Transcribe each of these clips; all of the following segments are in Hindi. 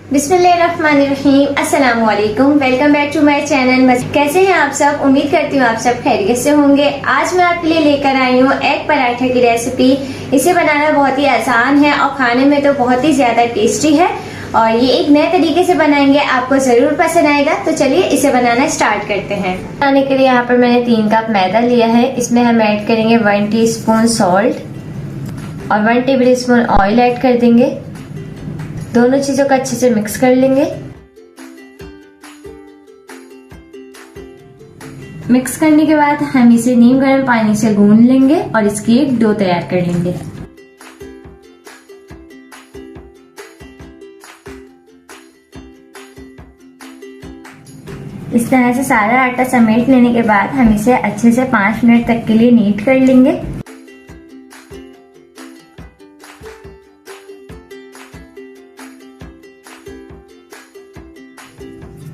बिस्मिल्लाहिर्रहमानिर्रहीम, अस्सलाम वालेकुम। Welcome back to my channel. कैसे हैं आप सब? उम्मीद करती हूँ आप सब खैरियत से होंगे। आज मैं आपके लिए लेकर आई हूँ एग पराठे की रेसिपी। इसे बनाना बहुत ही आसान है और खाने में तो बहुत ही ज्यादा टेस्टी है और ये एक नए तरीके से बनाएंगे, आपको जरूर पसंद आएगा। तो चलिए इसे बनाना स्टार्ट करते हैं। बनाने के लिए यहाँ पर मैंने 3 कप मैदा लिया है। इसमें हम ऐड करेंगे 1 टीस्पून सॉल्ट और 1 टेबल स्पून ऑयल ऐड कर देंगे। दोनों चीजों को अच्छे से मिक्स कर लेंगे। मिक्स करने के बाद हम इसे नीम गर्म पानी से गूंद लेंगे और इसकी एक डो तैयार कर लेंगे। इस तरह से सारा आटा समेट लेने के बाद हम इसे अच्छे से 5 मिनट तक के लिए नीट कर लेंगे।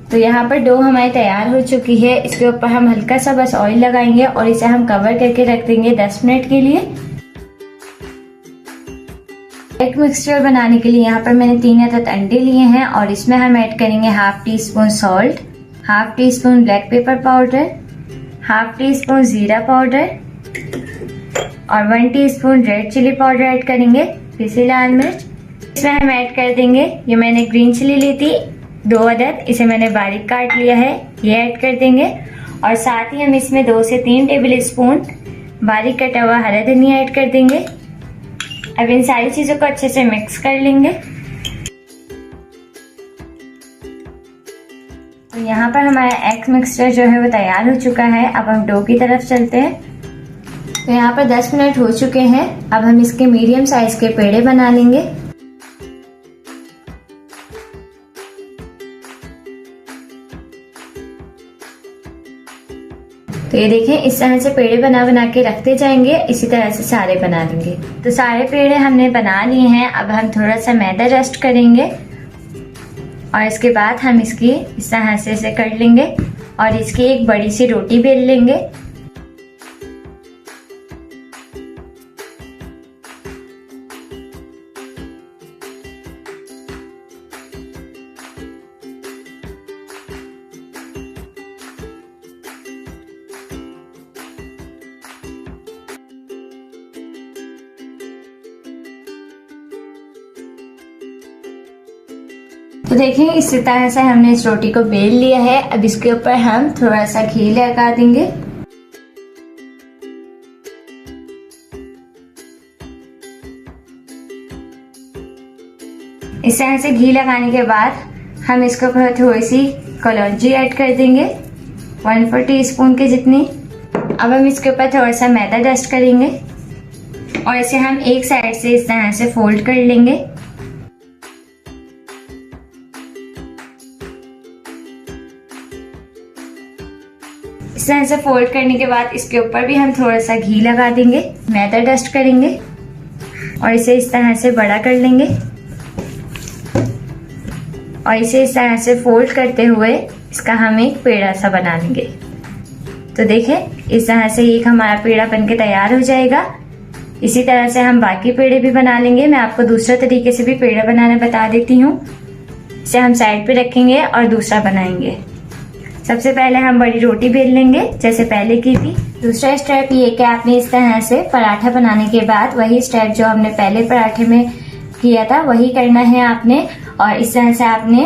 तो यहाँ पर डो हमारी तैयार हो चुकी है। इसके ऊपर हम हल्का सा बस ऑयल लगाएंगे और इसे हम कवर करके रख देंगे 10 मिनट के लिए। एक मिक्सचर बनाने के लिए यहाँ पर मैंने 3 अदद अंडे लिए हैं और इसमें हम ऐड करेंगे 1/2 teaspoon salt, 1/2 teaspoon black pepper powder, 1/2 teaspoon जीरा पाउडर और 1 teaspoon red chilli powder add करेंगे, पिसी लाल मिर्च। इसमें हम ऐड कर देंगे, ये मैंने ग्रीन चिली ली थी 2 अदद, इसे मैंने बारीक काट लिया है, ये ऐड कर देंगे। और साथ ही हम इसमें 2 से 3 टेबल स्पून बारीक कटा हुआ हरा धनिया ऐड कर देंगे। अब इन सारी चीजों को अच्छे से मिक्स कर लेंगे। तो यहाँ पर हमारा एग मिक्सचर जो है वो तैयार हो चुका है। अब हम डो की तरफ चलते हैं। तो यहाँ पर 10 मिनट हो चुके हैं। अब हम इसके मीडियम साइज के पेड़े बना लेंगे। तो ये देखें, इस तरह से पेड़े बना बना के रखते जाएंगे। इसी तरह से सारे बना लेंगे। तो सारे पेड़े हमने बना लिए हैं। अब हम थोड़ा सा मैदा डस्ट करेंगे और इसके बाद हम इसकी इस तरह से इसे कर लेंगे और इसकी एक बड़ी सी रोटी बेल लेंगे। तो देखिए, इस तरह से हमने इस रोटी को बेल लिया है। अब इसके ऊपर हम थोड़ा सा घी लगा देंगे। इस तरह से घी लगाने के बाद हम इसके ऊपर थोड़ी सी कलौंजी ऐड कर देंगे, 1/4 टीस्पून के जितनी। अब हम इसके ऊपर थोड़ा सा मैदा डस्ट करेंगे और इसे हम एक साइड से इस तरह से फोल्ड कर लेंगे। इस तरह से फोल्ड करने के बाद इसके ऊपर भी हम थोड़ा सा घी लगा देंगे, मैदा डस्ट करेंगे और इसे इस तरह से बड़ा कर लेंगे और इसे इस तरह से फोल्ड करते हुए इसका हम एक पेड़ा सा बना लेंगे। तो देखें, इस तरह से एक हमारा पेड़ा बनके तैयार हो जाएगा। इसी तरह से हम बाकी पेड़े भी बना लेंगे। मैं आपको दूसरा तरीके से भी पेड़ा बनाना बता देती हूँ। इसे हम साइड पे रखेंगे और दूसरा बनाएंगे। सबसे पहले हम बड़ी रोटी बेल लेंगे जैसे पहले की थी। दूसरा स्टेप ये कि आपने इस तरह से पराठा बनाने के बाद वही स्टेप जो हमने पहले पराठे में किया था वही करना है आपने। और इस तरह से आपने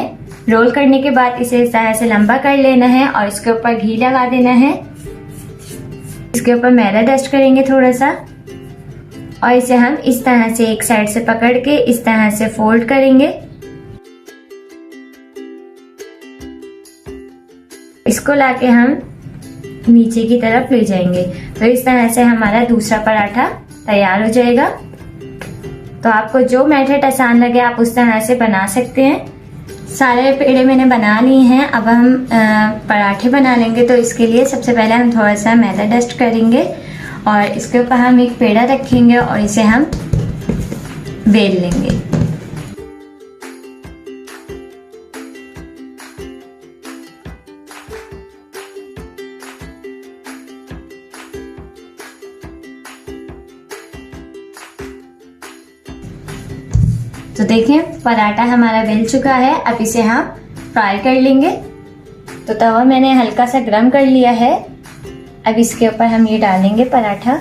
रोल करने के बाद इसे इस तरह से लंबा कर लेना है और इसके ऊपर घी लगा देना है। इसके ऊपर मैदा डस्ट करेंगे थोड़ा सा और इसे हम इस तरह से एक साइड से पकड़ के इस तरह से फोल्ड करेंगे। इसको लाके हम नीचे की तरफ ले जाएंगे। तो इस तरह से हमारा दूसरा पराठा तैयार हो जाएगा। तो आपको जो मेथड आसान लगे आप उस तरह से बना सकते हैं। सारे पेड़े मैंने बना लिए हैं। अब हम पराठे बना लेंगे। तो इसके लिए सबसे पहले हम थोड़ा सा मैदा डस्ट करेंगे और इसके ऊपर हम एक पेड़ा रखेंगे और इसे हम बेल लेंगे। तो देखें पराठा हमारा बेल चुका है, अब इसे हम फ्राई कर लेंगे। तो तवा मैंने हल्का सा गर्म कर लिया है, अब इसके ऊपर हम ये डालेंगे पराठा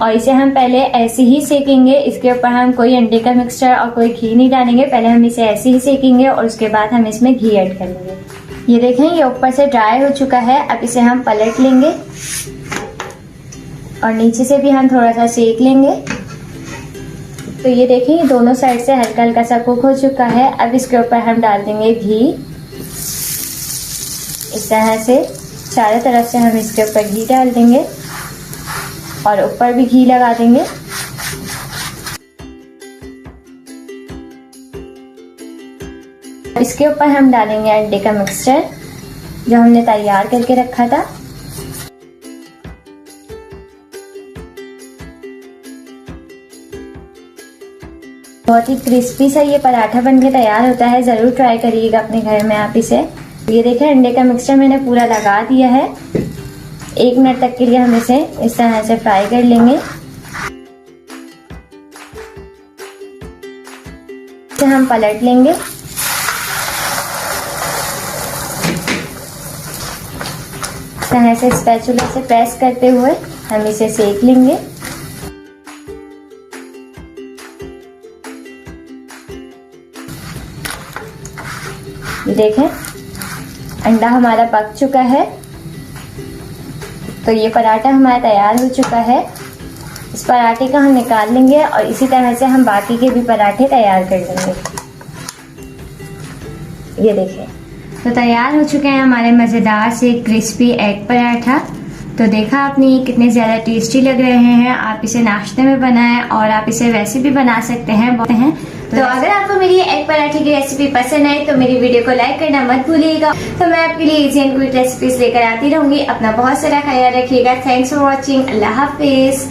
और इसे हम पहले ऐसे ही सेकेंगे। इसके ऊपर हम कोई अंडे का मिक्सचर और कोई घी नहीं डालेंगे, पहले हम इसे ऐसे ही सेकेंगे और उसके बाद हम इसमें घी ऐड कर लेंगे। ये देखें ये ऊपर से ड्राई हो चुका है, अब इसे हम पलट लेंगे और नीचे से भी हम थोड़ा सा सेक लेंगे। तो ये देखें ये दोनों साइड से हल्का हल्का सा कुक हो चुका है, अब इसके ऊपर हम डाल देंगे घी। इस तरह से चारों तरफ से हम इसके ऊपर घी डाल देंगे और ऊपर भी घी लगा देंगे। इसके ऊपर हम डालेंगे अंडे का मिक्सचर जो हमने तैयार करके रखा था। बहुत ही क्रिस्पी सा ये पराठा बनके तैयार होता है, ज़रूर ट्राई करिएगा अपने घर में आप इसे। ये देखें अंडे का मिक्सचर मैंने पूरा लगा दिया है। 1 मिनट तक के लिए हम इसे इस तरह से फ्राई कर लेंगे। इसे हम पलट लेंगे। इस तरह से स्पैचुला से प्रेस करते हुए हम इसे सेक लेंगे। ये देखें अंडा हमारा पक चुका है, तो ये पराठा हमारा तैयार हो चुका है। इस पराठे को हम निकाल लेंगे और इसी तरह से हम बाकी के भी पराठे तैयार कर लेंगे। ये देखिए तो तैयार हो चुके हैं हमारे मज़ेदार से क्रिस्पी एग पराठा। तो देखा आपने ये कितने ज़्यादा टेस्टी लग रहे हैं। आप इसे नाश्ते में बनाएं और आप इसे वैसे भी बना सकते हैं। तो अगर आपको मेरी एग पराठे की रेसिपी पसंद आए तो मेरी वीडियो को लाइक करना मत भूलिएगा। तो मैं आपके लिए इजी एंड क्विक रेसिपीज लेकर आती रहूंगी। अपना बहुत सारा ख्याल रखिएगा। Thanks for watching. Allah Hafiz.